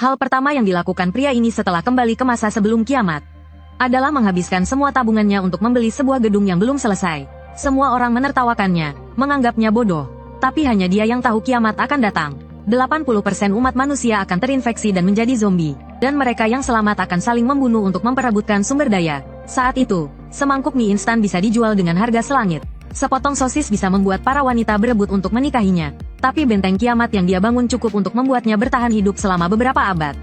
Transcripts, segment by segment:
Hal pertama yang dilakukan pria ini setelah kembali ke masa sebelum kiamat adalah menghabiskan semua tabungannya untuk membeli sebuah gedung yang belum selesai. Semua orang menertawakannya, menganggapnya bodoh. Tapi hanya dia yang tahu kiamat akan datang. 80% umat manusia akan terinfeksi dan menjadi zombie. Dan mereka yang selamat akan saling membunuh untuk memperebutkan sumber daya. Saat itu, semangkuk mie instan bisa dijual dengan harga selangit. Sepotong sosis bisa membuat para wanita berebut untuk menikahinya. Tapi benteng kiamat yang dia bangun cukup untuk membuatnya bertahan hidup selama beberapa abad.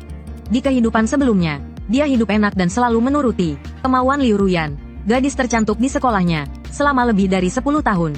Di kehidupan sebelumnya, dia hidup enak dan selalu menuruti kemauan Liu Ruyan, gadis tercantik di sekolahnya, selama lebih dari 10 tahun.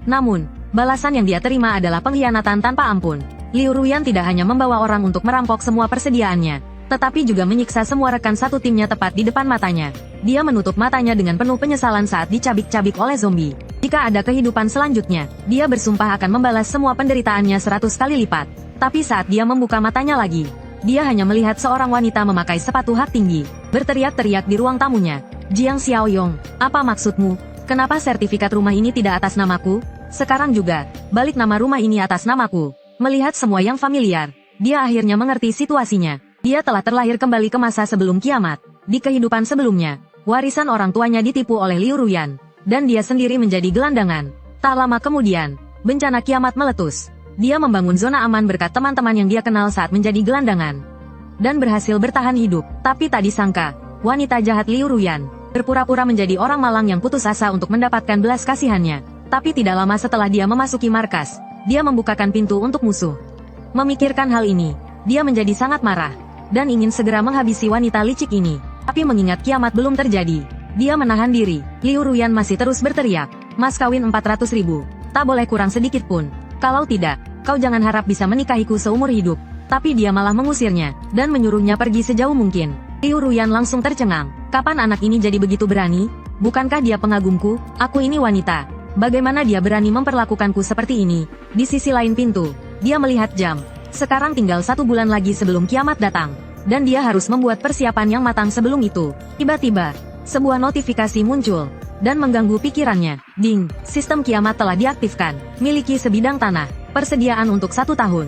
Namun, balasan yang dia terima adalah pengkhianatan tanpa ampun. Liu Ruyan tidak hanya membawa orang untuk merampok semua persediaannya, tetapi juga menyiksa semua rekan satu timnya tepat di depan matanya. Dia menutup matanya dengan penuh penyesalan saat dicabik-cabik oleh zombie. Jika ada kehidupan selanjutnya, dia bersumpah akan membalas semua penderitaannya 100 kali lipat. Tapi saat dia membuka matanya lagi, dia hanya melihat seorang wanita memakai sepatu hak tinggi, berteriak-teriak di ruang tamunya. Jiang Xiaoyong, apa maksudmu? Kenapa sertifikat rumah ini tidak atas namaku? Sekarang juga, balik nama rumah ini atas namaku. Melihat semua yang familiar, dia akhirnya mengerti situasinya. Dia telah terlahir kembali ke masa sebelum kiamat. Di kehidupan sebelumnya, warisan orang tuanya ditipu oleh Liu Ruyan, dan dia sendiri menjadi gelandangan. Tak lama kemudian, bencana kiamat meletus. Dia membangun zona aman berkat teman-teman yang dia kenal saat menjadi gelandangan. Dan berhasil bertahan hidup, tapi tak disangka, wanita jahat Liu Ruyan berpura-pura menjadi orang malang yang putus asa untuk mendapatkan belas kasihannya. Tapi tidak lama setelah dia memasuki markas, dia membukakan pintu untuk musuh. Memikirkan hal ini, dia menjadi sangat marah, dan ingin segera menghabisi wanita licik ini. Tapi mengingat kiamat belum terjadi, dia menahan diri. Liu Ruyan masih terus berteriak, "Mas kawin 400.000, tak boleh kurang sedikit pun. Kalau tidak, kau jangan harap bisa menikahiku seumur hidup." Tapi dia malah mengusirnya, dan menyuruhnya pergi sejauh mungkin. Liu Ruyan langsung tercengang. Kapan anak ini jadi begitu berani? Bukankah dia pengagumku? Aku ini wanita. Bagaimana dia berani memperlakukanku seperti ini? Di sisi lain pintu, dia melihat jam. Sekarang tinggal 1 bulan lagi sebelum kiamat datang. Dan dia harus membuat persiapan yang matang sebelum itu. Tiba-tiba, sebuah notifikasi muncul, dan mengganggu pikirannya. Ding, sistem kiamat telah diaktifkan. Miliki sebidang tanah. Persediaan untuk 1 tahun.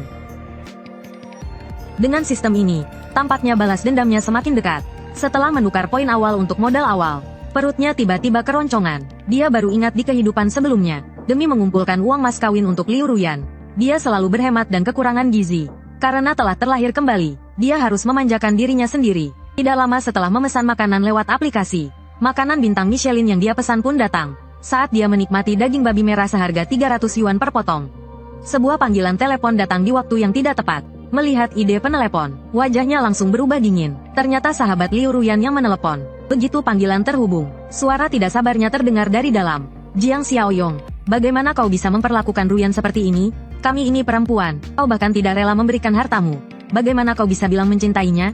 Dengan sistem ini, tampaknya balas dendamnya semakin dekat. Setelah menukar poin awal untuk modal awal, perutnya tiba-tiba keroncongan. Dia baru ingat di kehidupan sebelumnya, demi mengumpulkan uang mas kawin untuk Liu Ruyan, dia selalu berhemat dan kekurangan gizi. Karena telah terlahir kembali, dia harus memanjakan dirinya sendiri. Tidak lama setelah memesan makanan lewat aplikasi, makanan bintang Michelin yang dia pesan pun datang. Saat dia menikmati daging babi merah seharga 300 yuan per potong, sebuah panggilan telepon datang di waktu yang tidak tepat. Melihat ide penelepon, wajahnya langsung berubah dingin. Ternyata sahabat Liu Ruyan yang menelepon. Begitu panggilan terhubung, suara tidak sabarnya terdengar dari dalam. "Jiang Xiaoyong, bagaimana kau bisa memperlakukan Ruyan seperti ini? Kami ini perempuan, kau bahkan tidak rela memberikan hartamu. Bagaimana kau bisa bilang mencintainya?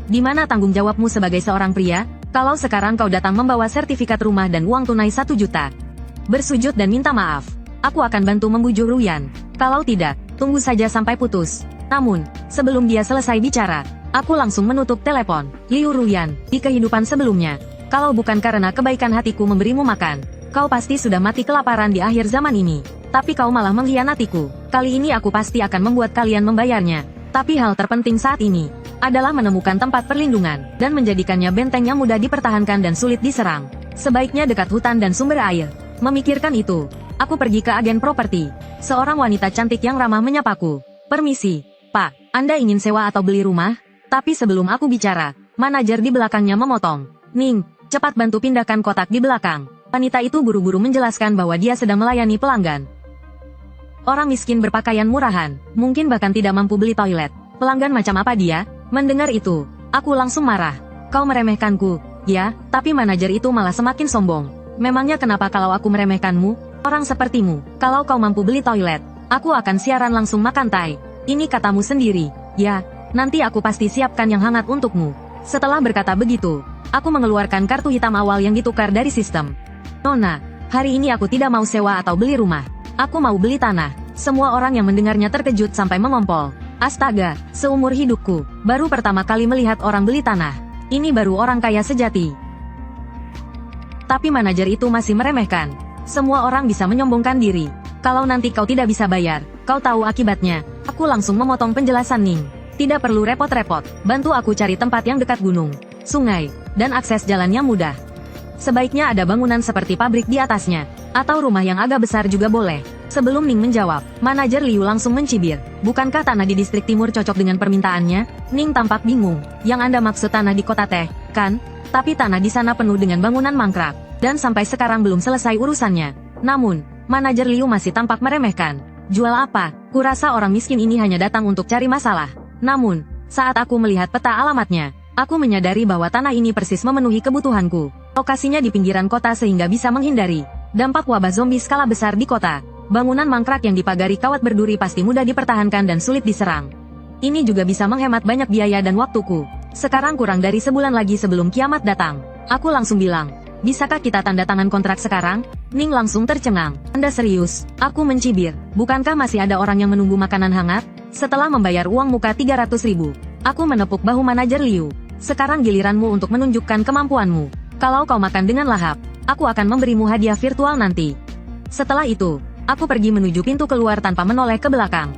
Di mana tanggung jawabmu sebagai seorang pria? Kalau sekarang kau datang membawa sertifikat rumah dan uang tunai 1 juta. Bersujud dan minta maaf. Aku akan bantu membujuk Ruyan. Kalau tidak, tunggu saja sampai putus." Namun, sebelum dia selesai bicara, aku langsung menutup telepon. Liu Ruyan, di kehidupan sebelumnya, kalau bukan karena kebaikan hatiku memberimu makan, kau pasti sudah mati kelaparan di akhir zaman ini. Tapi kau malah mengkhianatiku. Kali ini aku pasti akan membuat kalian membayarnya. Tapi hal terpenting saat ini adalah menemukan tempat perlindungan dan menjadikannya benteng yang mudah dipertahankan dan sulit diserang. Sebaiknya dekat hutan dan sumber air. Memikirkan itu, aku pergi ke agen properti. Seorang wanita cantik yang ramah menyapaku. "Permisi, Pak, Anda ingin sewa atau beli rumah?" Tapi sebelum aku bicara, manajer di belakangnya memotong. "Ning, cepat bantu pindahkan kotak di belakang." Wanita itu buru-buru menjelaskan bahwa dia sedang melayani pelanggan. Orang miskin berpakaian murahan, mungkin bahkan tidak mampu beli toilet. Pelanggan macam apa dia? Mendengar itu, aku langsung marah. "Kau meremehkanku." "Ya, tapi manajer itu malah semakin sombong. Memangnya kenapa kalau aku meremehkanmu? Orang sepertimu, kalau kau mampu beli toilet, aku akan siaran langsung makan tai. Ini katamu sendiri." "Ya, nanti aku pasti siapkan yang hangat untukmu." Setelah berkata begitu, aku mengeluarkan kartu hitam awal yang ditukar dari sistem. "Nona, hari ini aku tidak mau sewa atau beli rumah. Aku mau beli tanah." Semua orang yang mendengarnya terkejut sampai mengompol. Astaga, seumur hidupku, baru pertama kali melihat orang beli tanah. Ini baru orang kaya sejati. Tapi manajer itu masih meremehkan. Semua orang bisa menyombongkan diri. "Kalau nanti kau tidak bisa bayar, kau tahu akibatnya." Aku langsung memotong penjelasan Ning. Tidak perlu repot-repot, bantu aku cari tempat yang dekat gunung, sungai, dan akses jalannya mudah. Sebaiknya ada bangunan seperti pabrik di atasnya, atau rumah yang agak besar juga boleh. Sebelum Ning menjawab, manajer Liu langsung mencibir. Bukankah tanah di distrik timur cocok dengan permintaannya? Ning tampak bingung. Yang Anda maksud tanah di kota teh, kan? Tapi tanah di sana penuh dengan bangunan mangkrak, dan sampai sekarang belum selesai urusannya. Namun, manajer Liu masih tampak meremehkan. Jual apa? Kurasa orang miskin ini hanya datang untuk cari masalah. Namun, saat aku melihat peta alamatnya, aku menyadari bahwa tanah ini persis memenuhi kebutuhanku. Lokasinya di pinggiran kota sehingga bisa menghindari dampak wabah zombie skala besar di kota. Bangunan mangkrak yang dipagari kawat berduri pasti mudah dipertahankan dan sulit diserang. Ini juga bisa menghemat banyak biaya dan waktuku. Sekarang kurang dari sebulan lagi sebelum kiamat datang. Aku langsung bilang, bisakah kita tanda tangan kontrak sekarang? Ning langsung tercengang. Anda serius? Aku mencibir. Bukankah masih ada orang yang menunggu makanan hangat? Setelah membayar uang muka 300.000, aku menepuk bahu manajer Liu. Sekarang giliranmu untuk menunjukkan kemampuanmu. Kalau kau makan dengan lahap, aku akan memberimu hadiah virtual nanti. Setelah itu, aku pergi menuju pintu keluar tanpa menoleh ke belakang.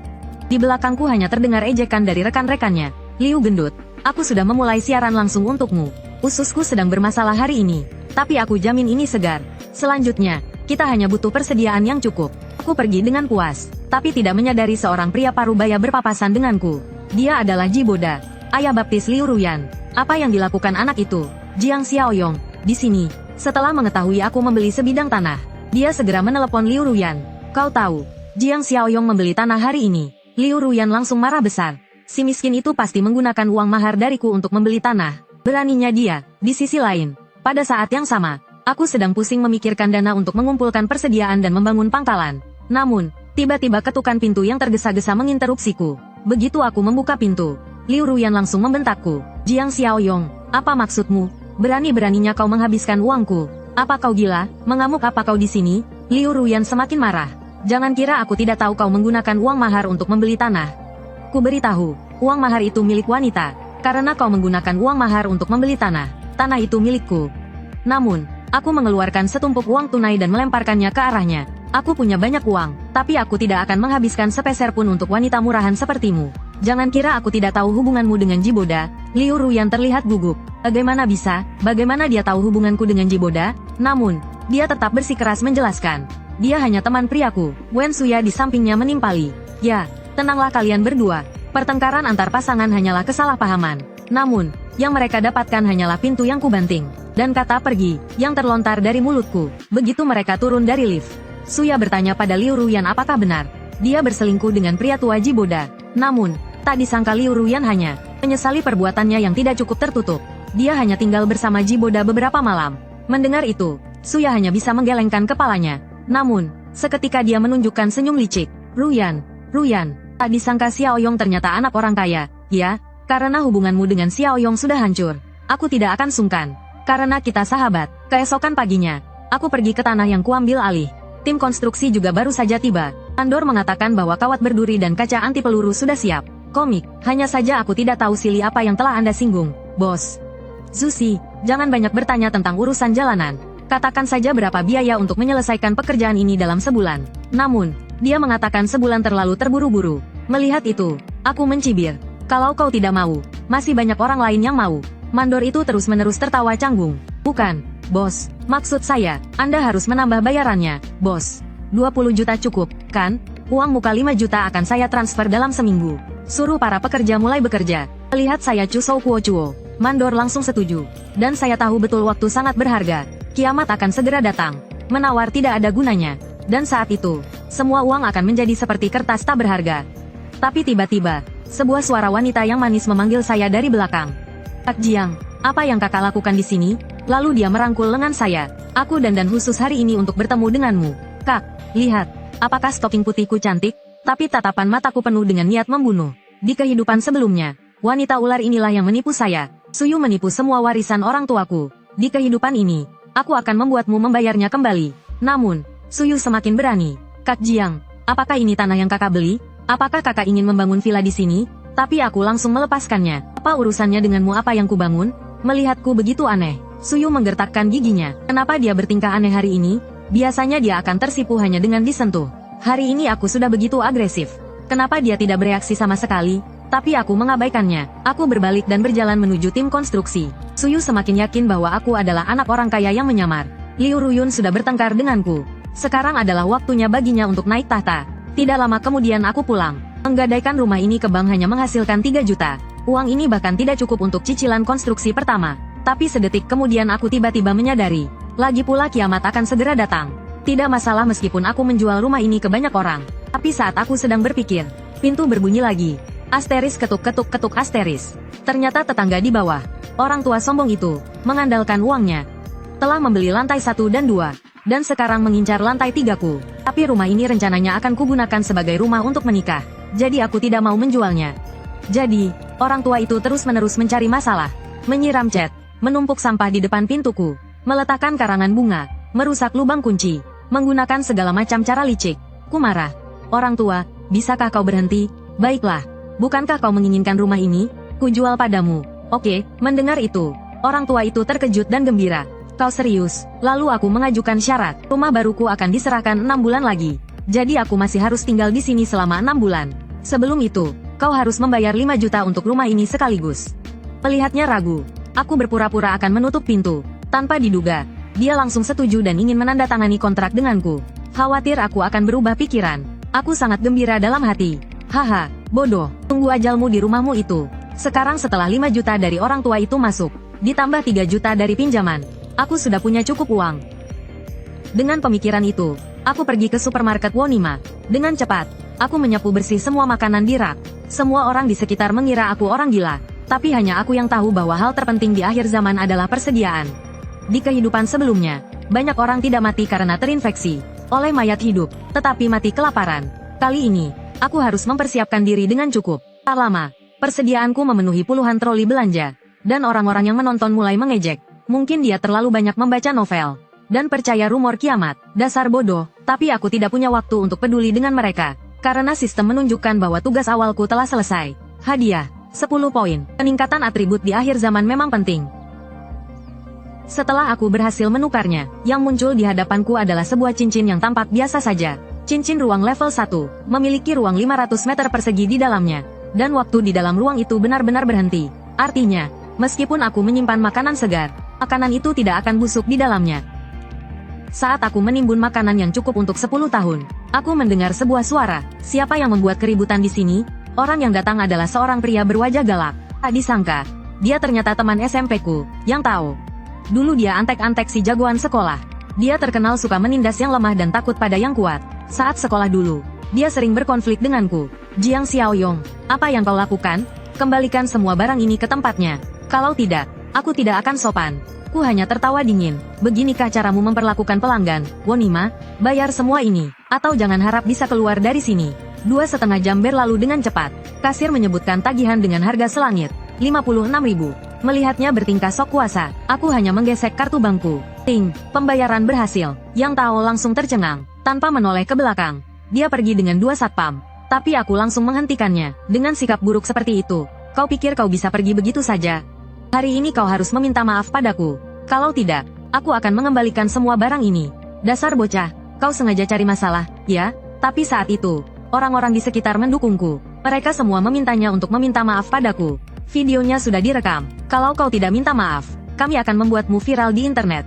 Di belakangku hanya terdengar ejekan dari rekan-rekannya. Liu gendut, aku sudah memulai siaran langsung untukmu. Ususku sedang bermasalah hari ini, tapi aku jamin ini segar. Selanjutnya, kita hanya butuh persediaan yang cukup. Aku pergi dengan puas, tapi tidak menyadari seorang pria parubaya berpapasan denganku. Dia adalah Jiboda, ayah baptis Liu Ruyan. Apa yang dilakukan anak itu? Jiang Xiaoyong, di sini. Setelah mengetahui aku membeli sebidang tanah, dia segera menelepon Liu Ruyan. Kau tahu, Jiang Xiaoyong membeli tanah hari ini. Liu Ruyan langsung marah besar. Si miskin itu pasti menggunakan uang mahar dariku untuk membeli tanah. Beraninya dia. Di sisi lain, pada saat yang sama, aku sedang pusing memikirkan dana untuk mengumpulkan persediaan dan membangun pangkalan. Namun, tiba-tiba ketukan pintu yang tergesa-gesa menginterupsiku. Begitu aku membuka pintu, Liu Ruyan langsung membentakku. Jiang Xiaoyong, apa maksudmu? Berani-beraninya kau menghabiskan uangku. Apa kau gila? Mengamuk apa kau di sini? Liu Ruyan semakin marah. Jangan kira aku tidak tahu kau menggunakan uang mahar untuk membeli tanah. Ku beritahu, uang mahar itu milik wanita. Karena kau menggunakan uang mahar untuk membeli tanah, tanah itu milikku. Namun, aku mengeluarkan setumpuk uang tunai dan melemparkannya ke arahnya. Aku punya banyak uang, tapi aku tidak akan menghabiskan sepeser pun untuk wanita murahan sepertimu. Jangan kira aku tidak tahu hubunganmu dengan Jiboda. Liu Ruyan terlihat gugup. Bagaimana bisa? Bagaimana dia tahu hubunganku dengan Jiboda? Namun, dia tetap bersikeras menjelaskan. Dia hanya teman priaku. Wen Suya di sampingnya menimpali. Ya, tenanglah kalian berdua. Pertengkaran antar pasangan hanyalah kesalahpahaman. Namun, yang mereka dapatkan hanyalah pintu yang kubanting. Dan kata pergi, yang terlontar dari mulutku. Begitu mereka turun dari lift, Suya bertanya pada Liu Ruyan apakah benar dia berselingkuh dengan pria tua Jiboda. Namun, tak disangka Liu Ruyan hanya menyesali perbuatannya yang tidak cukup tertutup. Dia hanya tinggal bersama Jiboda beberapa malam. Mendengar itu, Suya hanya bisa menggelengkan kepalanya. Namun, seketika dia menunjukkan senyum licik. Ruyan, tak disangka Xiaoyong ternyata anak orang kaya. Ya, karena hubunganmu dengan Xiaoyong sudah hancur. Aku tidak akan sungkan. Karena kita sahabat. Keesokan paginya, aku pergi ke tanah yang kuambil alih. Tim konstruksi juga baru saja tiba. Andor mengatakan bahwa kawat berduri dan kaca anti peluru sudah siap. Komik, hanya saja aku tidak tahu silih apa yang telah Anda singgung, bos. Zusi, jangan banyak bertanya tentang urusan jalanan. Katakan saja berapa biaya untuk menyelesaikan pekerjaan ini dalam sebulan. Namun, dia mengatakan sebulan terlalu terburu-buru. Melihat itu, aku mencibir. Kalau kau tidak mau, masih banyak orang lain yang mau. Mandor itu terus-menerus tertawa canggung. Bukan, bos. Maksud saya, Anda harus menambah bayarannya, bos. 20 juta cukup, kan? Uang muka 5 juta akan saya transfer dalam seminggu. Suruh para pekerja mulai bekerja. Lihat saya Cusou Kuo Chuo. Mandor langsung setuju. Dan saya tahu betul waktu sangat berharga. Kiamat akan segera datang. Menawar tidak ada gunanya. Dan saat itu, semua uang akan menjadi seperti kertas tak berharga. Tapi tiba-tiba, sebuah suara wanita yang manis memanggil saya dari belakang. Kak Jiang, apa yang kakak lakukan di sini? Lalu dia merangkul lengan saya. Aku dandan khusus hari ini untuk bertemu denganmu. Kak, lihat. Apakah stocking putihku cantik? Tapi tatapan mataku penuh dengan niat membunuh. Di kehidupan sebelumnya, wanita ular inilah yang menipu saya. Suyu menipu semua warisan orang tuaku. Di kehidupan ini, aku akan membuatmu membayarnya kembali. Namun, Suyu semakin berani. Kak Jiang, apakah ini tanah yang kakak beli? Apakah kakak ingin membangun villa di sini? Tapi aku langsung melepaskannya. Apa urusannya denganmu apa yang kubangun? Melihatku begitu aneh, Suyu menggertakkan giginya. Kenapa dia bertingkah aneh hari ini? Biasanya dia akan tersipu hanya dengan disentuh. Hari ini aku sudah begitu agresif. Kenapa dia tidak bereaksi sama sekali? Tapi aku mengabaikannya. Aku berbalik dan berjalan menuju tim konstruksi. Suyu semakin yakin bahwa aku adalah anak orang kaya yang menyamar. Liu Ruyun sudah bertengkar denganku. Sekarang adalah waktunya baginya untuk naik tahta. Tidak lama kemudian aku pulang. Menggadaikan rumah ini ke bank hanya menghasilkan 3 juta. Uang ini bahkan tidak cukup untuk cicilan konstruksi pertama. Tapi sedetik kemudian aku tiba-tiba menyadari. Lagi pula kiamat akan segera datang. Tidak masalah meskipun aku menjual rumah ini ke banyak orang. Tapi saat aku sedang berpikir, pintu berbunyi lagi. Asteris ketuk-ketuk-ketuk asteris. Ternyata tetangga di bawah. Orang tua sombong itu, mengandalkan uangnya, telah membeli lantai 1 dan 2. Dan sekarang mengincar lantai 3-ku. Tapi rumah ini rencananya akan kugunakan sebagai rumah untuk menikah. Jadi aku tidak mau menjualnya. Jadi, orang tua itu terus-menerus mencari masalah. Menyiram cat, menumpuk sampah di depan pintuku, meletakkan karangan bunga, merusak lubang kunci, menggunakan segala macam cara licik. Ku marah. Orang tua, bisakah kau berhenti? Baiklah. Bukankah kau menginginkan rumah ini? Kujual padamu. Oke, mendengar itu, orang tua itu terkejut dan gembira. Kau serius? Lalu aku mengajukan syarat. Rumah baruku akan diserahkan 6 bulan lagi. Jadi aku masih harus tinggal di sini selama 6 bulan. Sebelum itu, kau harus membayar 5 juta untuk rumah ini sekaligus. Melihatnya ragu, aku berpura-pura akan menutup pintu. Tanpa diduga, dia langsung setuju dan ingin menandatangani kontrak denganku. Khawatir aku akan berubah pikiran. Aku sangat gembira dalam hati. Haha, bodoh, tunggu ajalmu di rumahmu itu. Sekarang setelah 5 juta dari orang tua itu masuk, ditambah 3 juta dari pinjaman, aku sudah punya cukup uang. Dengan pemikiran itu, aku pergi ke supermarket Wonima. Dengan cepat, aku menyapu bersih semua makanan di rak. Semua orang di sekitar mengira aku orang gila. Tapi hanya aku yang tahu bahwa hal terpenting di akhir zaman adalah persediaan. Di kehidupan sebelumnya, banyak orang tidak mati karena terinfeksi oleh mayat hidup, tetapi mati kelaparan. Kali ini, aku harus mempersiapkan diri dengan cukup. Tak lama, persediaanku memenuhi puluhan troli belanja. Dan orang-orang yang menonton mulai mengejek. Mungkin dia terlalu banyak membaca novel. Dan percaya rumor kiamat. Dasar bodoh, tapi aku tidak punya waktu untuk peduli dengan mereka. Karena sistem menunjukkan bahwa tugas awalku telah selesai. Hadiah, 10 poin. Peningkatan atribut di akhir zaman memang penting. Setelah aku berhasil menukarnya, yang muncul di hadapanku adalah sebuah cincin yang tampak biasa saja. Cincin ruang level 1, memiliki ruang 500 meter persegi di dalamnya. Dan waktu di dalam ruang itu benar-benar berhenti. Artinya, meskipun aku menyimpan makanan segar, makanan itu tidak akan busuk di dalamnya. Saat aku menimbun makanan yang cukup untuk 10 tahun, aku mendengar sebuah suara. Siapa yang membuat keributan di sini? Orang yang datang adalah seorang pria berwajah galak. Tak disangka, dia ternyata teman SMP-ku, yang tahu. Dulu dia antek-antek si jagoan sekolah. Dia terkenal suka menindas yang lemah dan takut pada yang kuat. Saat sekolah dulu, dia sering berkonflik denganku. Jiang Xiaoyong, apa yang kau lakukan? Kembalikan semua barang ini ke tempatnya. Kalau tidak, aku tidak akan sopan. Ku hanya tertawa dingin. Beginikah caramu memperlakukan pelanggan, Wonima? Bayar semua ini, atau jangan harap bisa keluar dari sini. 2,5 jam berlalu dengan cepat. Kasir menyebutkan tagihan dengan harga selangit, 56.000. Melihatnya bertingkah sok kuasa, aku hanya menggesek kartu bankku. Ting, pembayaran berhasil. Yang Tao langsung tercengang. Tanpa menoleh ke belakang, dia pergi dengan 2 satpam. Tapi aku langsung menghentikannya. Dengan sikap buruk seperti itu, kau pikir kau bisa pergi begitu saja? Hari ini kau harus meminta maaf padaku. Kalau tidak, aku akan mengembalikan semua barang ini. Dasar bocah, kau sengaja cari masalah, ya? Tapi saat itu, orang-orang di sekitar mendukungku. Mereka semua memintanya untuk meminta maaf padaku. Videonya sudah direkam. Kalau kau tidak minta maaf, kami akan membuatmu viral di internet.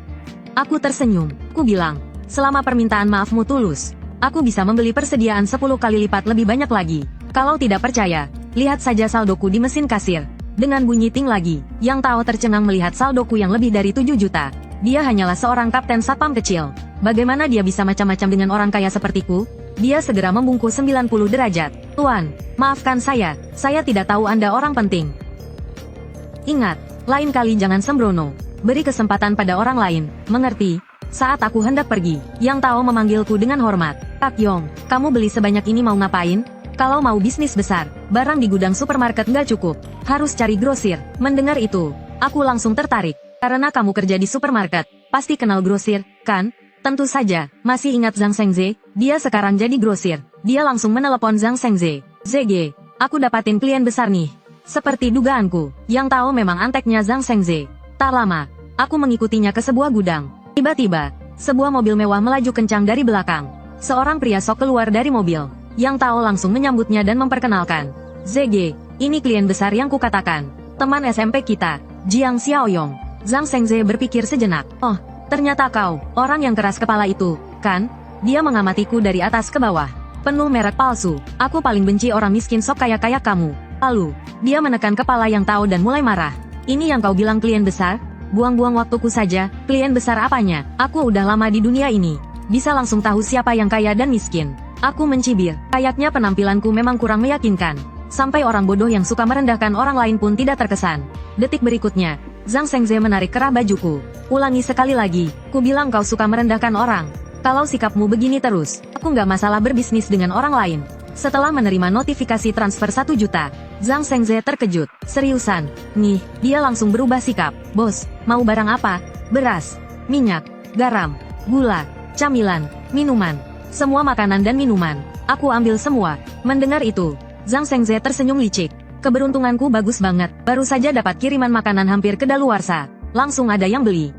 Aku tersenyum. Ku bilang, selama permintaan maafmu tulus, aku bisa membeli persediaan 10 kali lipat lebih banyak lagi. Kalau tidak percaya, lihat saja saldoku di mesin kasir. Dengan bunyi ting lagi, Yang Tao tercengang melihat saldoku yang lebih dari 7 juta. Dia hanyalah seorang kapten satpam kecil. Bagaimana dia bisa macam-macam dengan orang kaya sepertiku? Dia segera membungkuk 90 derajat. Tuan, maafkan saya tidak tahu Anda orang penting. Ingat, lain kali jangan sembrono. Beri kesempatan pada orang lain, mengerti? Saat aku hendak pergi, Yang Tao memanggilku dengan hormat. Kak Yong, kamu beli sebanyak ini mau ngapain? Kalau mau bisnis besar, barang di gudang supermarket nggak cukup. Harus cari grosir. Mendengar itu, aku langsung tertarik. Karena kamu kerja di supermarket, pasti kenal grosir, kan? Tentu saja, masih ingat Zhang Shengze? Dia sekarang jadi grosir. Dia langsung menelepon Zhang Shengze. ZG, aku dapatin klien besar nih. Seperti dugaanku, Yang Tao memang anteknya Zhang Shengze. Tak lama, aku mengikutinya ke sebuah gudang. Tiba-tiba, sebuah mobil mewah melaju kencang dari belakang. Seorang pria sok keluar dari mobil. Yang Tao langsung menyambutnya dan memperkenalkan. ZG, Ini klien besar yang kukatakan. Teman SMP kita, Jiang Xiaoyong. Zhang Shengze berpikir sejenak. Oh, ternyata kau, orang yang keras kepala itu, kan? Dia mengamatiku dari atas ke bawah. Penuh merek palsu. Aku paling benci orang miskin sok kaya-kaya kamu. Lalu, dia menekan kepala yang tahu dan mulai marah. Ini yang kau bilang klien besar? Buang-buang waktuku saja, klien besar apanya? Aku udah lama di dunia ini. Bisa langsung tahu siapa yang kaya dan miskin. Aku mencibir. Kayaknya penampilanku memang kurang meyakinkan. Sampai orang bodoh yang suka merendahkan orang lain pun tidak terkesan. Detik berikutnya, Zhang Shengze menarik kerah bajuku. Ulangi sekali lagi, ku bilang kau suka merendahkan orang. Kalau sikapmu begini terus, aku nggak masalah berbisnis dengan orang lain. Setelah menerima notifikasi transfer 1 juta, Zhang Shengze terkejut. Seriusan? Nih, dia langsung berubah sikap. Bos, mau barang apa? Beras, minyak, garam, gula, camilan, minuman. Semua makanan dan minuman. Aku ambil semua. Mendengar itu, Zhang Shengze tersenyum licik. Keberuntunganku bagus banget. Baru saja dapat kiriman makanan hampir kedaluarsa. Langsung ada yang beli.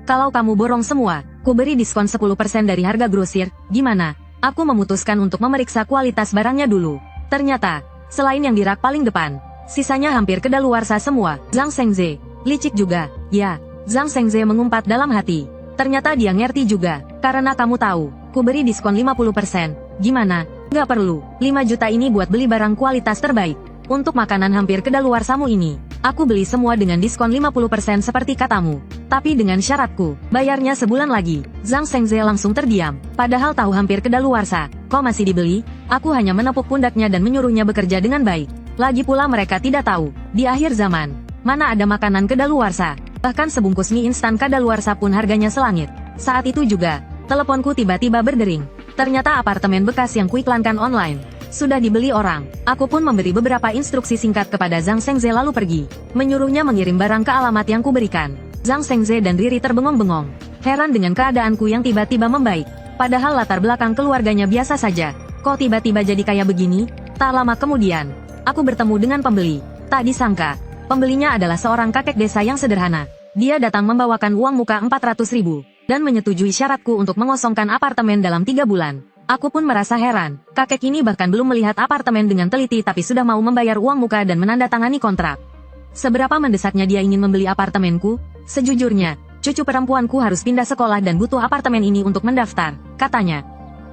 Kalau kamu borong semua, ku beri diskon 10% dari harga grosir. Gimana? Aku memutuskan untuk memeriksa kualitas barangnya dulu. Ternyata, selain yang di rak paling depan, sisanya hampir kedaluarsa semua. Zhang Shengze, licik juga. Ya, Zhang Shengze mengumpat dalam hati. Ternyata dia ngerti juga. Karena kamu tahu, ku beri diskon 50%. Gimana? Nggak perlu, 5 juta ini buat beli barang kualitas terbaik. Untuk makanan hampir kedaluarsamu ini, aku beli semua dengan diskon 50% seperti katamu. Tapi dengan syaratku, bayarnya sebulan lagi. Zhang Shengze langsung terdiam. Padahal tahu hampir kedaluarsa, kok masih dibeli? Aku hanya menepuk pundaknya dan menyuruhnya bekerja dengan baik. Lagi pula mereka tidak tahu, di akhir zaman, mana ada makanan kedaluarsa. Bahkan sebungkus mie instan kadaluarsa pun harganya selangit. Saat itu juga, teleponku tiba-tiba berdering. Ternyata apartemen bekas yang kuiklankan online sudah dibeli orang. Aku pun memberi beberapa instruksi singkat kepada Zhang Shengze lalu pergi. Menyuruhnya mengirim barang ke alamat yang kuberikan. Zhang Shengze dan Riri terbengong-bengong. Heran dengan keadaanku yang tiba-tiba membaik. Padahal latar belakang keluarganya biasa saja. Kok tiba-tiba jadi kaya begini? Tak lama kemudian, aku bertemu dengan pembeli. Tak disangka, pembelinya adalah seorang kakek desa yang sederhana. Dia datang membawakan uang muka 400.000. Dan menyetujui syaratku untuk mengosongkan apartemen dalam 3 bulan. Aku pun merasa heran, kakek ini bahkan belum melihat apartemen dengan teliti tapi sudah mau membayar uang muka dan menandatangani kontrak. Seberapa mendesaknya dia ingin membeli apartemenku? Sejujurnya, cucu perempuanku harus pindah sekolah dan butuh apartemen ini untuk mendaftar, katanya.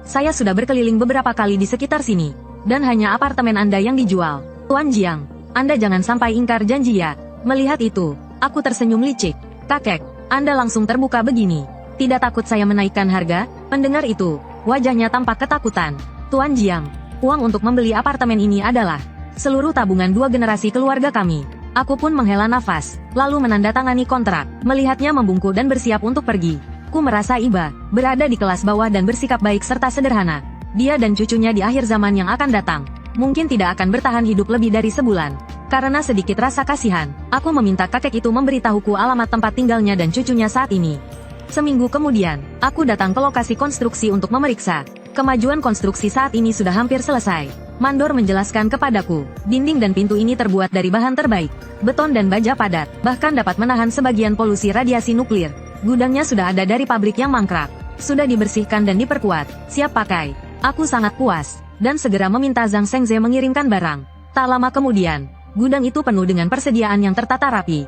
Saya sudah berkeliling beberapa kali di sekitar sini, dan hanya apartemen Anda yang dijual. Tuan Jiang, Anda jangan sampai ingkar janji ya. Melihat itu, aku tersenyum licik. Kakek, Anda langsung terbuka begini. Tidak takut saya menaikkan harga? Mendengar itu, wajahnya tampak ketakutan. Tuan Jiang, uang untuk membeli apartemen ini adalah seluruh tabungan 2 generasi keluarga kami. Aku pun menghela nafas, lalu menandatangani kontrak. Melihatnya membungkuk dan bersiap untuk pergi. Ku merasa iba, berada di kelas bawah dan bersikap baik serta sederhana. Dia dan cucunya di akhir zaman yang akan datang, mungkin tidak akan bertahan hidup lebih dari sebulan. Karena sedikit rasa kasihan, aku meminta kakek itu memberitahuku alamat tempat tinggalnya dan cucunya saat ini. Seminggu kemudian, aku datang ke lokasi konstruksi untuk memeriksa. Kemajuan konstruksi saat ini sudah hampir selesai. Mandor menjelaskan kepadaku, dinding dan pintu ini terbuat dari bahan terbaik, beton dan baja padat, bahkan dapat menahan sebagian polusi radiasi nuklir. Gudangnya sudah ada dari pabrik yang mangkrak, sudah dibersihkan dan diperkuat, siap pakai. Aku sangat puas, dan segera meminta Zhang Shengze mengirimkan barang. Tak lama kemudian, gudang itu penuh dengan persediaan yang tertata rapi.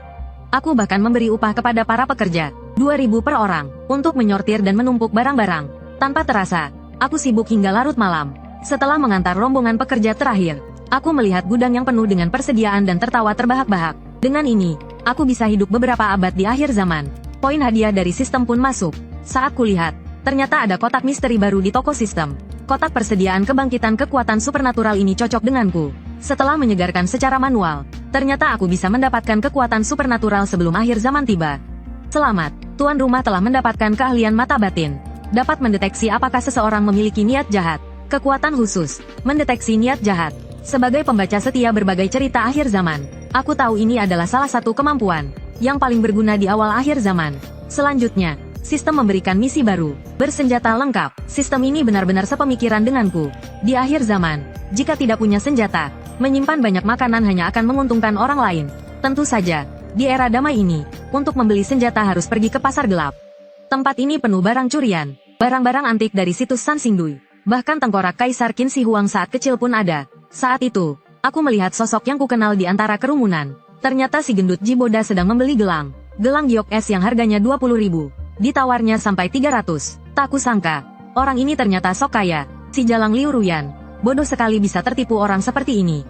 Aku bahkan memberi upah kepada para pekerja, 2.000 per orang, untuk menyortir dan menumpuk barang-barang. Tanpa terasa, aku sibuk hingga larut malam. Setelah mengantar rombongan pekerja terakhir, aku melihat gudang yang penuh dengan persediaan dan tertawa terbahak-bahak. Dengan ini, aku bisa hidup beberapa abad di akhir zaman. Poin hadiah dari sistem pun masuk. Saat kulihat, ternyata ada kotak misteri baru di toko sistem. Kotak persediaan kebangkitan kekuatan supernatural ini cocok denganku. Setelah menyegarkan secara manual, ternyata aku bisa mendapatkan kekuatan supernatural sebelum akhir zaman tiba. Selamat, tuan rumah telah mendapatkan keahlian mata batin. Dapat mendeteksi apakah seseorang memiliki niat jahat. Kekuatan khusus, mendeteksi niat jahat. Sebagai pembaca setia berbagai cerita akhir zaman, aku tahu ini adalah salah satu kemampuan yang paling berguna di awal akhir zaman. Selanjutnya, sistem memberikan misi baru, bersenjata lengkap. Sistem ini benar-benar sepemikiran denganku. Di akhir zaman, jika tidak punya senjata, menyimpan banyak makanan hanya akan menguntungkan orang lain. Tentu saja, di era damai ini, untuk membeli senjata harus pergi ke pasar gelap. Tempat ini penuh barang curian, barang-barang antik dari situs San Xingdui. Bahkan tengkorak Kaisar Qin Shi Huang saat kecil pun ada. Saat itu, aku melihat sosok yang kukenal di antara kerumunan. Ternyata si gendut Jiboda sedang membeli gelang. Gelang giok es yang harganya 20.000. Ditawarnya sampai 300. Tak kusangka, orang ini ternyata sok kaya. Si Jalang Liu Ruyan. Bodoh sekali bisa tertipu orang seperti ini.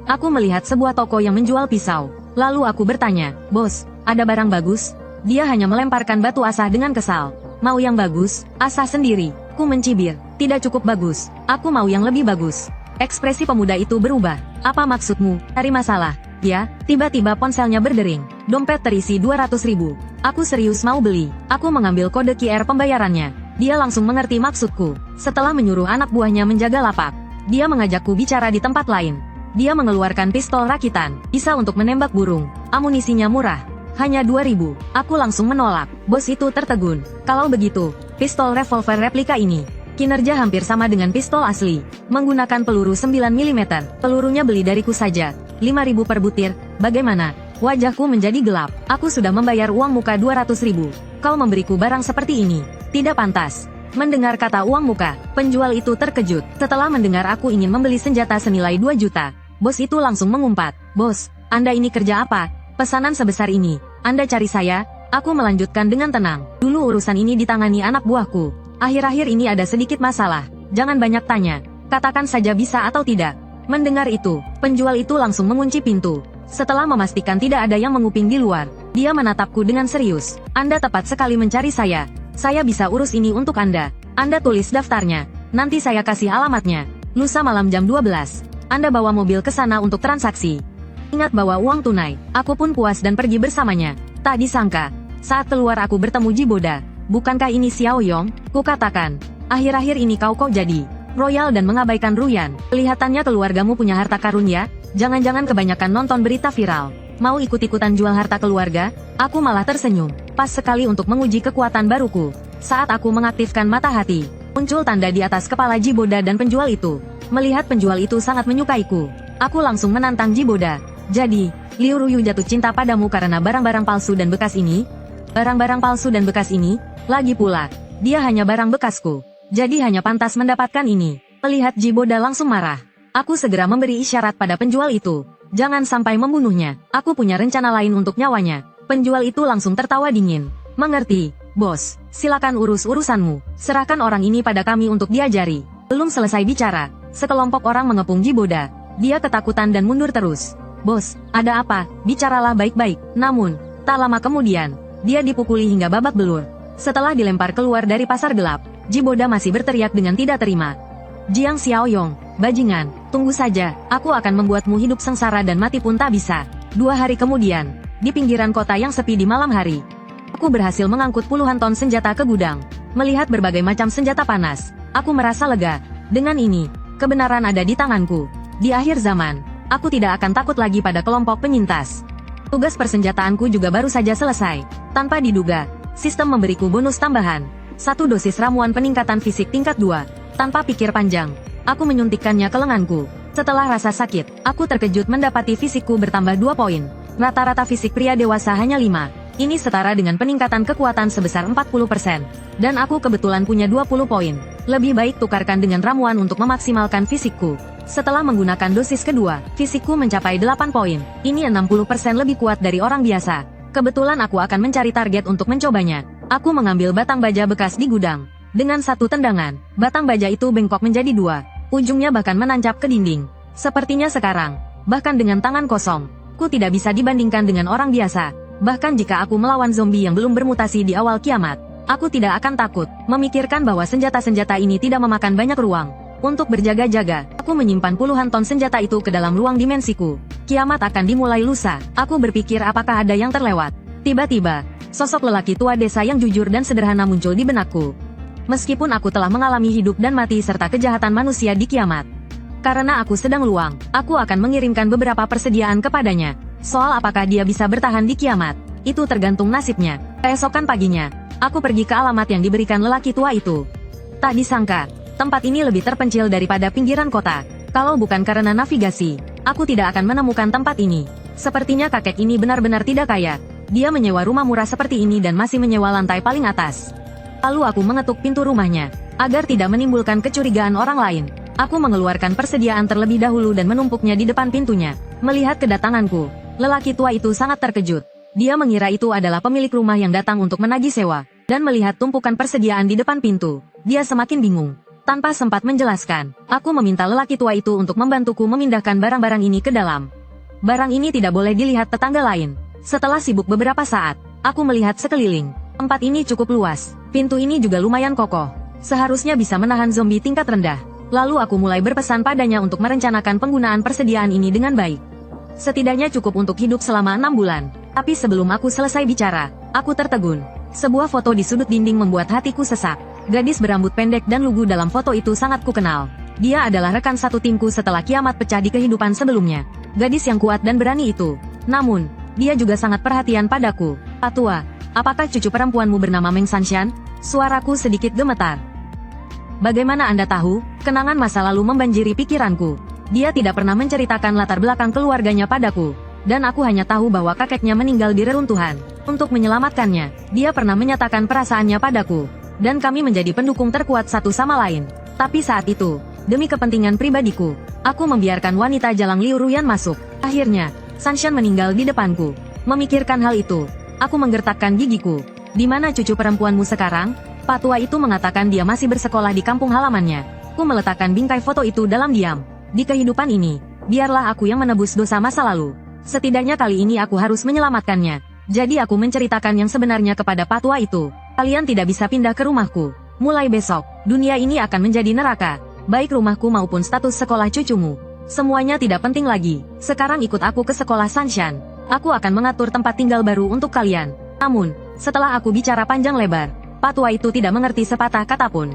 Aku melihat sebuah toko yang menjual pisau. Lalu aku bertanya, "Bos, ada barang bagus?" Dia hanya melemparkan batu asah dengan kesal. "Mau yang bagus? Asah sendiri." Ku mencibir. "Tidak cukup bagus. Aku mau yang lebih bagus." Ekspresi pemuda itu berubah. "Apa maksudmu? Cari masalah?" Ya, tiba-tiba ponselnya berdering. Dompet terisi 200.000. Aku serius mau beli. Aku mengambil kode QR pembayarannya. Dia langsung mengerti maksudku. Setelah menyuruh anak buahnya menjaga lapak, dia mengajakku bicara di tempat lain. Dia mengeluarkan pistol rakitan, bisa untuk menembak burung. Amunisinya murah, hanya 2.000. Aku langsung menolak. Bos itu tertegun. "Kalau begitu, pistol revolver replika ini kinerja hampir sama dengan pistol asli. Menggunakan peluru 9 mm. Pelurunya beli dariku saja. 5.000 per butir. Bagaimana?" Wajahku menjadi gelap. "Aku sudah membayar uang muka 200.000. Kau memberiku barang seperti ini. Tidak pantas." Mendengar kata uang muka, penjual itu terkejut. Setelah mendengar aku ingin membeli senjata senilai 2 juta, bos itu langsung mengumpat. "Bos, Anda ini kerja apa? Pesanan sebesar ini. Anda cari saya?" Aku melanjutkan dengan tenang. "Dulu urusan ini ditangani anak buahku. Akhir-akhir ini ada sedikit masalah. Jangan banyak tanya. Katakan saja bisa atau tidak." Mendengar itu, penjual itu langsung mengunci pintu. Setelah memastikan tidak ada yang menguping di luar, dia menatapku dengan serius. "Anda tepat sekali mencari saya. Saya bisa urus ini untuk Anda. Anda tulis daftarnya. Nanti saya kasih alamatnya. Lusa malam jam 12. Anda bawa mobil ke sana untuk transaksi. Ingat bawa uang tunai." Aku pun puas dan pergi bersamanya. Tak disangka, saat keluar aku bertemu Jiboda. "Bukankah ini Xiao Yong?" Ku katakan. "Akhir-akhir ini kau kok jadi royal dan mengabaikan Ruyan. Kelihatannya keluargamu punya harta karun ya? Jangan-jangan kebanyakan nonton berita viral. Mau ikut-ikutan jual harta keluarga?" Aku malah tersenyum. Pas sekali untuk menguji kekuatan baruku. Saat aku mengaktifkan mata hati, muncul tanda di atas kepala Jiboda dan penjual itu. Melihat penjual itu sangat menyukaiku, aku langsung menantang Jiboda. "Jadi, Liu Ruyu jatuh cinta padamu karena barang-barang palsu dan bekas ini?" "Barang-barang palsu dan bekas ini? Lagi pula, dia hanya barang bekasku. Jadi hanya pantas mendapatkan ini." Melihat Jiboda langsung marah, aku segera memberi isyarat pada penjual itu. Jangan sampai membunuhnya. Aku punya rencana lain untuk nyawanya. Penjual itu langsung tertawa dingin. "Mengerti, bos. Silakan urus urusanmu. Serahkan orang ini pada kami untuk diajari." Belum selesai bicara, sekelompok orang mengepung Jiboda. Dia ketakutan dan mundur terus. "Bos, ada apa? Bicaralah baik-baik." Namun, tak lama kemudian, dia dipukuli hingga babak belur. Setelah dilempar keluar dari pasar gelap, Jiboda masih berteriak dengan tidak terima. "Jiang Xiaoyong, bajingan, tunggu saja, aku akan membuatmu hidup sengsara dan mati pun tak bisa." 2 hari kemudian, di pinggiran kota yang sepi di malam hari, aku berhasil mengangkut puluhan ton senjata ke gudang. Melihat berbagai macam senjata panas, aku merasa lega. Dengan ini, kebenaran ada di tanganku. Di akhir zaman, aku tidak akan takut lagi pada kelompok penyintas. Tugas persenjataanku juga baru saja selesai. Tanpa diduga, sistem memberiku bonus tambahan. 1 dosis ramuan peningkatan fisik tingkat 2. Tanpa pikir panjang, aku menyuntikkannya ke lenganku. Setelah rasa sakit, aku terkejut mendapati fisikku bertambah 2 poin. Rata-rata fisik pria dewasa hanya 5. Ini setara dengan peningkatan kekuatan sebesar 40%. Dan aku kebetulan punya 20 poin. Lebih baik tukarkan dengan ramuan untuk memaksimalkan fisikku. Setelah menggunakan dosis kedua, fisikku mencapai 8 poin. Ini 60% lebih kuat dari orang biasa. Kebetulan aku akan mencari target untuk mencobanya. Aku mengambil batang baja bekas di gudang. Dengan 1 tendangan, batang baja itu bengkok menjadi 2. Ujungnya bahkan menancap ke dinding. Sepertinya sekarang, bahkan dengan tangan kosong, ku tidak bisa dibandingkan dengan orang biasa. Bahkan jika aku melawan zombie yang belum bermutasi di awal kiamat, aku tidak akan takut. Memikirkan bahwa senjata-senjata ini tidak memakan banyak ruang. Untuk berjaga-jaga, aku menyimpan puluhan ton senjata itu ke dalam ruang dimensiku. Kiamat akan dimulai lusa. Aku berpikir apakah ada yang terlewat. Tiba-tiba, sosok lelaki tua desa yang jujur dan sederhana muncul di benakku. Meskipun aku telah mengalami hidup dan mati serta kejahatan manusia di kiamat, karena aku sedang luang, aku akan mengirimkan beberapa persediaan kepadanya. Soal apakah dia bisa bertahan di kiamat, itu tergantung nasibnya. Keesokan paginya, aku pergi ke alamat yang diberikan lelaki tua itu. Tak disangka, tempat ini lebih terpencil daripada pinggiran kota. Kalau bukan karena navigasi, aku tidak akan menemukan tempat ini. Sepertinya kakek ini benar-benar tidak kaya. Dia menyewa rumah murah seperti ini dan masih menyewa lantai paling atas. Lalu aku mengetuk pintu rumahnya, agar tidak menimbulkan kecurigaan orang lain. Aku mengeluarkan persediaan terlebih dahulu dan menumpuknya di depan pintunya. Melihat kedatanganku, lelaki tua itu sangat terkejut. Dia mengira itu adalah pemilik rumah yang datang untuk menagih sewa. Dan melihat tumpukan persediaan di depan pintu, dia semakin bingung. Tanpa sempat menjelaskan, aku meminta lelaki tua itu untuk membantuku memindahkan barang-barang ini ke dalam. Barang ini tidak boleh dilihat tetangga lain. Setelah sibuk beberapa saat, aku melihat sekeliling. Tempat ini cukup luas. Pintu ini juga lumayan kokoh. Seharusnya bisa menahan zombie tingkat rendah. Lalu aku mulai berpesan padanya untuk merencanakan penggunaan persediaan ini dengan baik. Setidaknya cukup untuk hidup selama 6 bulan. Tapi sebelum aku selesai bicara, aku tertegun. Sebuah foto di sudut dinding membuat hatiku sesak. Gadis berambut pendek dan lugu dalam foto itu sangat kukenal. Dia adalah rekan satu timku setelah kiamat pecah di kehidupan sebelumnya. Gadis yang kuat dan berani itu. Namun, dia juga sangat perhatian padaku. Pak Tua, apakah cucu perempuanmu bernama Meng Sanshan? Suaraku sedikit gemetar. Bagaimana Anda tahu? Kenangan masa lalu membanjiri pikiranku. Dia tidak pernah menceritakan latar belakang keluarganya padaku. Dan aku hanya tahu bahwa kakeknya meninggal di reruntuhan. Untuk menyelamatkannya, dia pernah menyatakan perasaannya padaku. Dan kami menjadi pendukung terkuat satu sama lain. Tapi saat itu, demi kepentingan pribadiku, aku membiarkan wanita Jalang Liu Ruyan masuk. Akhirnya, Sanshan meninggal di depanku. Memikirkan hal itu, aku menggertakkan gigiku. Di mana cucu perempuanmu sekarang? Pak tua itu mengatakan dia masih bersekolah di kampung halamannya. Aku meletakkan bingkai foto itu dalam diam. Di kehidupan ini, biarlah aku yang menebus dosa masa lalu. Setidaknya kali ini aku harus menyelamatkannya. Jadi aku menceritakan yang sebenarnya kepada Pak tua itu. Kalian tidak bisa pindah ke rumahku. Mulai besok, dunia ini akan menjadi neraka. Baik rumahku maupun status sekolah cucumu. Semuanya tidak penting lagi. Sekarang ikut aku ke sekolah Sanshan. Aku akan mengatur tempat tinggal baru untuk kalian. Namun, setelah aku bicara panjang lebar, Pak tua itu tidak mengerti sepatah kata pun.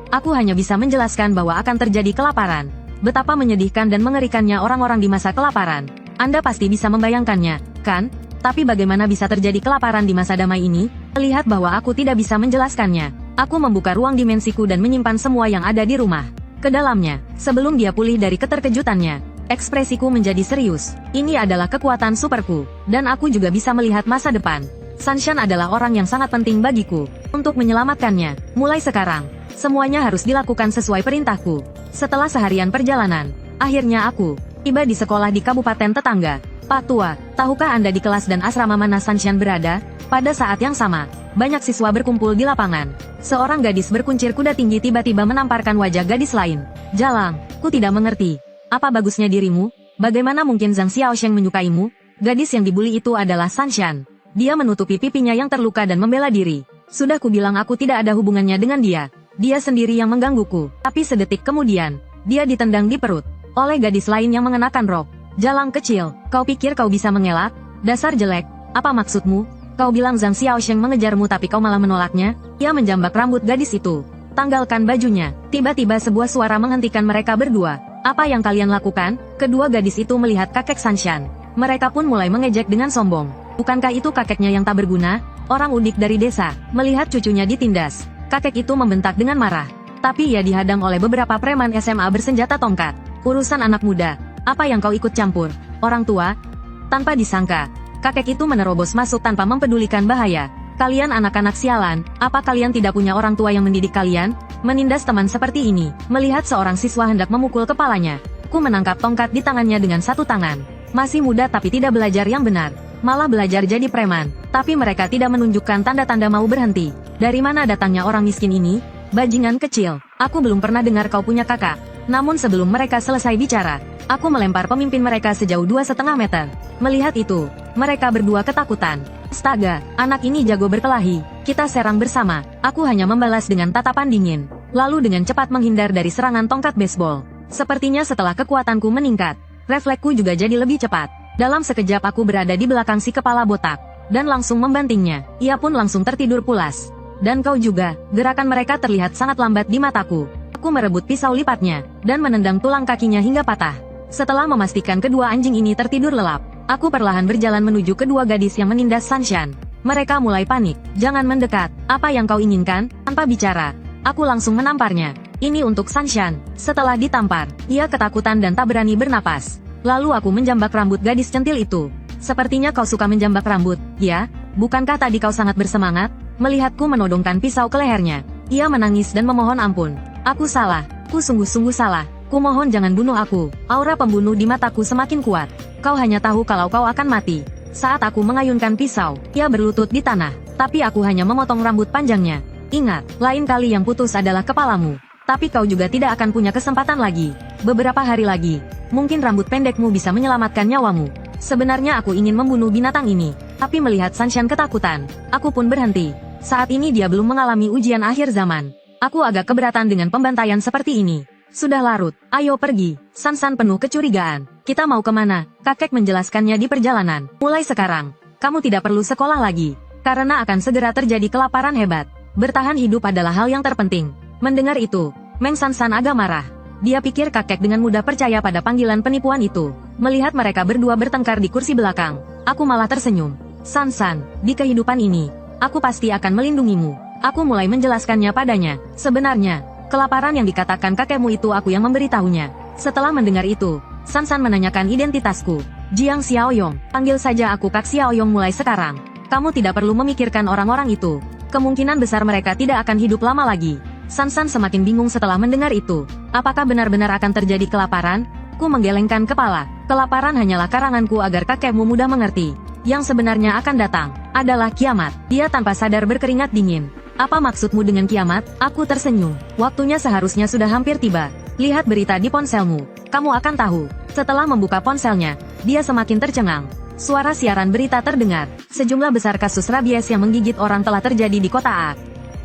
Aku hanya bisa menjelaskan bahwa akan terjadi kelaparan. Betapa menyedihkan dan mengerikannya orang-orang di masa kelaparan. Anda pasti bisa membayangkannya, kan? Tapi bagaimana bisa terjadi kelaparan di masa damai ini? Lihat bahwa aku tidak bisa menjelaskannya. Aku membuka ruang dimensiku dan menyimpan semua yang ada di rumah. Ke dalamnya, sebelum dia pulih dari keterkejutannya, ekspresiku menjadi serius. Ini adalah kekuatan superku, dan aku juga bisa melihat masa depan. Sanshan adalah orang yang sangat penting bagiku. Untuk menyelamatkannya, mulai sekarang, semuanya harus dilakukan sesuai perintahku. Setelah seharian perjalanan, akhirnya aku tiba di sekolah di kabupaten tetangga. Pak tua, tahukah Anda di kelas dan asrama mana Sanshan berada? Pada saat yang sama, banyak siswa berkumpul di lapangan. Seorang gadis berkuncir kuda tinggi tiba-tiba menamparkan wajah gadis lain. Jalang, ku tidak mengerti. Apa bagusnya dirimu? Bagaimana mungkin Zhang Xiaosheng menyukaimu? Gadis yang dibuli itu adalah Sanshan. Dia menutupi pipinya yang terluka dan membela diri. Sudah kubilang aku tidak ada hubungannya dengan dia. Dia sendiri yang menggangguku. Tapi sedetik kemudian, dia ditendang di perut oleh gadis lain yang mengenakan rok. Jalang kecil, kau pikir kau bisa mengelak? Dasar jelek, apa maksudmu? Kau bilang Zhang Xiaosheng mengejarmu tapi kau malah menolaknya? Ia menjambak rambut gadis itu. Tanggalkan bajunya. Tiba-tiba sebuah suara menghentikan mereka berdua. Apa yang kalian lakukan? Kedua gadis itu melihat kakek Sanshan. Mereka pun mulai mengejek dengan sombong. Bukankah itu kakeknya yang tak berguna? Orang udik dari desa, melihat cucunya ditindas. Kakek itu membentak dengan marah. Tapi ia dihadang oleh beberapa preman SMA bersenjata tongkat. Urusan anak muda. Apa yang kau ikut campur? Orang tua? Tanpa disangka, kakek itu menerobos masuk tanpa mempedulikan bahaya. Kalian anak-anak sialan, apa kalian tidak punya orang tua yang mendidik kalian? Menindas teman seperti ini, melihat seorang siswa hendak memukul kepalanya. Ku menangkap tongkat di tangannya dengan satu tangan. Masih muda tapi tidak belajar yang benar. Malah belajar jadi preman. Tapi mereka tidak menunjukkan tanda-tanda mau berhenti. Dari mana datangnya orang miskin ini? Bajingan kecil, aku belum pernah dengar kau punya kakak. Namun sebelum mereka selesai bicara, aku melempar pemimpin mereka sejauh 2,5 meter. Melihat itu, mereka berdua ketakutan. Astaga, anak ini jago berkelahi. Kita serang bersama. Aku hanya membalas dengan tatapan dingin. Lalu dengan cepat menghindar dari serangan tongkat baseball. Sepertinya setelah kekuatanku meningkat, refleksku juga jadi lebih cepat. Dalam sekejap aku berada di belakang si kepala botak. Dan langsung membantingnya. Ia pun langsung tertidur pulas. Dan kau juga, gerakan mereka terlihat sangat lambat di mataku. Aku merebut pisau lipatnya, dan menendang tulang kakinya hingga patah. Setelah memastikan kedua anjing ini tertidur lelap, aku perlahan berjalan menuju kedua gadis yang menindas Sanshan. Mereka mulai panik. Jangan mendekat, apa yang kau inginkan? Tanpa bicara, aku langsung menamparnya. Ini untuk Sanshan. Setelah ditampar, ia ketakutan dan tak berani bernapas. Lalu aku menjambak rambut gadis centil itu. Sepertinya kau suka menjambak rambut, ya? Bukankah tadi kau sangat bersemangat? Melihatku menodongkan pisau ke lehernya, ia menangis dan memohon ampun. Aku salah, ku sungguh-sungguh salah. Kumohon jangan bunuh aku. Aura pembunuh di mataku semakin kuat. Kau hanya tahu kalau kau akan mati. Saat aku mengayunkan pisau, ia berlutut di tanah. Tapi aku hanya memotong rambut panjangnya. Ingat, lain kali yang putus adalah kepalamu. Tapi kau juga tidak akan punya kesempatan lagi. Beberapa hari lagi, mungkin rambut pendekmu bisa menyelamatkan nyawamu. Sebenarnya aku ingin membunuh binatang ini. Tapi melihat Sanshan ketakutan, aku pun berhenti. Saat ini dia belum mengalami ujian akhir zaman. Aku agak keberatan dengan pembantaian seperti ini. Sudah larut, ayo pergi. Sansan penuh kecurigaan. Kita mau kemana? Kakek menjelaskannya di perjalanan. Mulai sekarang, kamu tidak perlu sekolah lagi. Karena akan segera terjadi kelaparan hebat. Bertahan hidup adalah hal yang terpenting. Mendengar itu, Meng Sansan agak marah. Dia pikir kakek dengan mudah percaya pada panggilan penipuan itu. Melihat mereka berdua bertengkar di kursi belakang, aku malah tersenyum. Sansan, di kehidupan ini, aku pasti akan melindungimu. Aku mulai menjelaskannya padanya. Sebenarnya, kelaparan yang dikatakan kakekmu itu aku yang memberitahunya. Setelah mendengar itu, Sansan menanyakan identitasku. Jiang Xiaoyong, panggil saja aku Kak Xiaoyong mulai sekarang. Kamu tidak perlu memikirkan orang-orang itu. Kemungkinan besar mereka tidak akan hidup lama lagi. Sansan semakin bingung setelah mendengar itu. Apakah benar-benar akan terjadi kelaparan? Ku menggelengkan kepala. Kelaparan hanyalah karanganku agar kakekmu mudah mengerti. Yang sebenarnya akan datang adalah kiamat. Dia tanpa sadar berkeringat dingin. Apa maksudmu dengan kiamat? Aku tersenyum. Waktunya seharusnya sudah hampir tiba. Lihat berita di ponselmu. Kamu akan tahu. Setelah membuka ponselnya, dia semakin tercengang. Suara siaran berita terdengar. Sejumlah besar kasus rabies yang menggigit orang telah terjadi di kota A.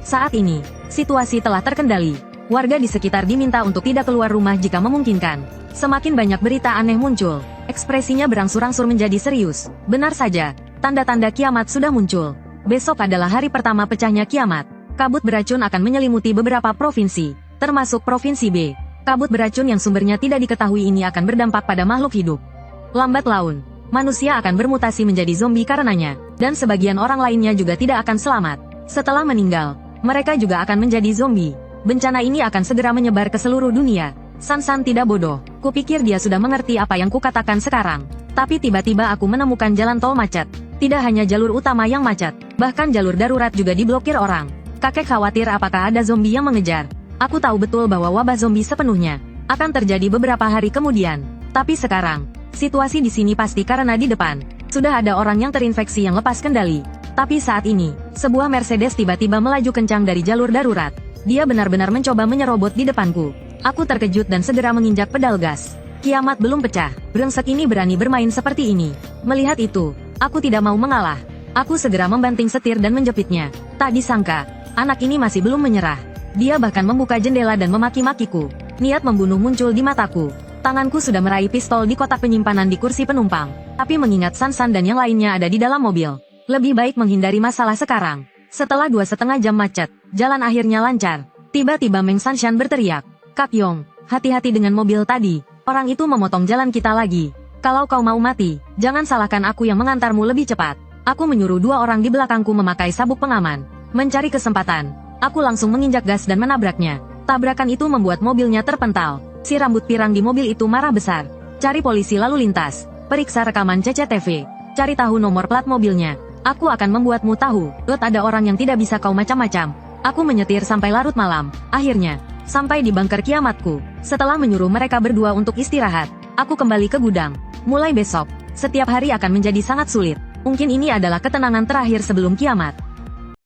Saat ini, situasi telah terkendali. Warga di sekitar diminta untuk tidak keluar rumah jika memungkinkan. Semakin banyak berita aneh muncul. Ekspresinya berangsur-angsur menjadi serius. Benar saja, tanda-tanda kiamat sudah muncul. Besok adalah hari pertama pecahnya kiamat. Kabut beracun akan menyelimuti beberapa provinsi, termasuk Provinsi B. Kabut beracun yang sumbernya tidak diketahui ini akan berdampak pada makhluk hidup. Lambat laun, manusia akan bermutasi menjadi zombie karenanya, dan sebagian orang lainnya juga tidak akan selamat. Setelah meninggal, mereka juga akan menjadi zombie. Bencana ini akan segera menyebar ke seluruh dunia. Sansan tidak bodoh. Kupikir dia sudah mengerti apa yang kukatakan sekarang. Tapi tiba-tiba aku menemukan jalan tol macet. Tidak hanya jalur utama yang macet, bahkan jalur darurat juga diblokir orang. Kakek khawatir apakah ada zombie yang mengejar. Aku tahu betul bahwa wabah zombie sepenuhnya akan terjadi beberapa hari kemudian. Tapi sekarang, situasi di sini pasti karena di depan sudah ada orang yang terinfeksi yang lepas kendali. Tapi saat ini, sebuah Mercedes tiba-tiba melaju kencang dari jalur darurat. Dia benar-benar mencoba menyerobot di depanku. Aku terkejut dan segera menginjak pedal gas. Kiamat belum pecah. Brengsek ini berani bermain seperti ini. Melihat itu, aku tidak mau mengalah. Aku segera membanting setir dan menjepitnya. Tak disangka, anak ini masih belum menyerah. Dia bahkan membuka jendela dan memaki-makiku. Niat membunuh muncul di mataku. Tanganku sudah meraih pistol di kotak penyimpanan di kursi penumpang. Tapi mengingat Sansan dan yang lainnya ada di dalam mobil, lebih baik menghindari masalah sekarang. Setelah 2,5 jam macet, jalan akhirnya lancar. Tiba-tiba Meng Sanshan berteriak, "Kak Yong, hati-hati dengan mobil tadi. Orang itu memotong jalan kita lagi. Kalau kau mau mati, jangan salahkan aku yang mengantarmu lebih cepat." Aku menyuruh 2 orang di belakangku memakai sabuk pengaman. Mencari kesempatan, aku langsung menginjak gas dan menabraknya. Tabrakan itu membuat mobilnya terpental. Si rambut pirang di mobil itu marah besar. Cari polisi lalu lintas. Periksa rekaman CCTV. Cari tahu nomor plat mobilnya. Aku akan membuatmu tahu. Ada orang yang tidak bisa kau macam-macam. Aku menyetir sampai larut malam. Akhirnya, sampai di bunker kiamatku. Setelah menyuruh mereka berdua untuk istirahat, aku kembali ke gudang. Mulai besok, setiap hari akan menjadi sangat sulit. Mungkin ini adalah ketenangan terakhir sebelum kiamat.